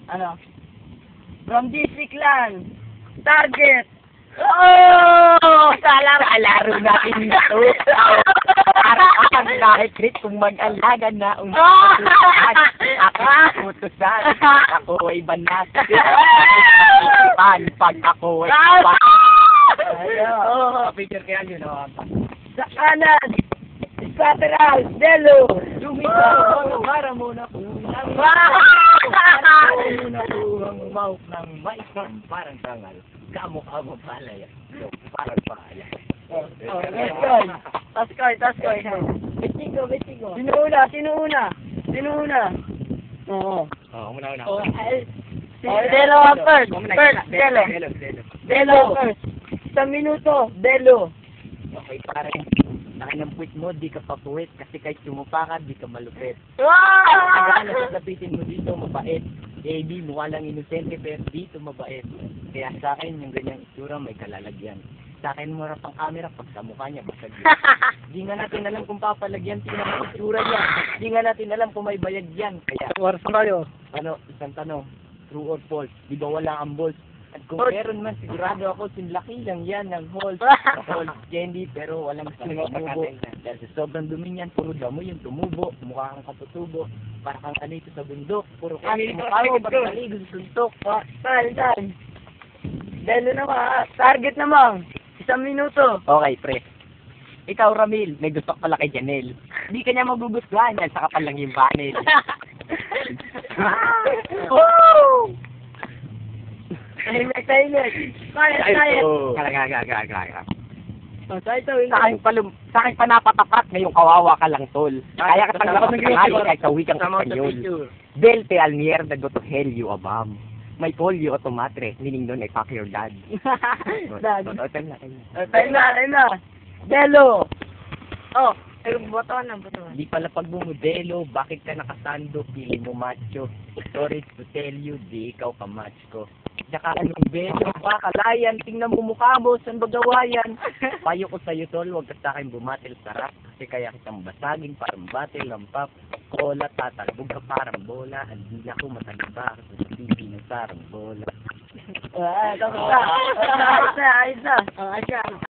Ano? From District Land. Target. Oh! Laro natin ito. Parang kahit rin kung mag-alaga na aking utusan. Ako ay banat. Pag ako ay picture kaya yun. Sa kanan. Lateral. Delo. Lumitaw. Para muna po. Muna po ang umawak ng maisang parang tangal. Kamukha mo palaya. Parang palaya. Taskoy. Bestigo. Sino una? Oo. Una. Delo first. Delo first. Isang minuto. Delo. Okay, parang laki ng puwit mo, di ka papuwit. Kasi kahit sumupa ka, di ka malupit. Wow! Ang sasapitin mo dito, mabait. AB, mukha lang inosente, pero dito mabait. Kaya sa akin, yung ganyang itsura, may kalalagyan. Sa akin, mura pang camera, pag sa mukha niya, basag yan. Di nga natin alam kung papalagyan, tingnan ang itsura niya. Di nga natin alam kung may bayad yan. Kaya, Oras na kayo. isang tanong, true or false, di ba wala ang balls? At kung meron man, sigurado ako, sinlaki lang yan ng holes. Holes candy, pero walang tumubo. Dahil sa sobrang dumi niyan, puro damo yung tumubo. Mukha kang katutubo. Para kang kanito sa bundok. Puro kasi mukha mo, pagkaligo sa suntok. Saan? Delo naman. Target naman. 1 minuto. Okay, pre. Ikaw, Ramil, may gusto ka pala kay Janelle. Hindi ka niya magugustuhan yan, saka pa lang yung banel. Woo! Tahimik. Kaya. Sa akin pa napatapat, ngayong kawawa ka lang, tol. Kaya ka talaga kahit sa wikang Espanyol. Del te al mierda go to hell you above. May polio automatre, meaning doon ay fuck your dad. Dad. Time na. Delo. Oh, boto. Di pala pag bumodelo, bakit ka nakasando, pili mo macho. Sorry to tell you, di ikaw ka-match ko. Tsaka anong beso pa, kalayan, tingnan mo mukha mo, saan ba gawayan? Payo ko sa'yo, tol, huwag ka sa'kin bumatil sa rap, kasi kaya kitang basagin, parang batil ng pop, kola, tatalbog ka parang bola, hindi na ako mataliba, kasi hindi ng sarang bola. Ayos na.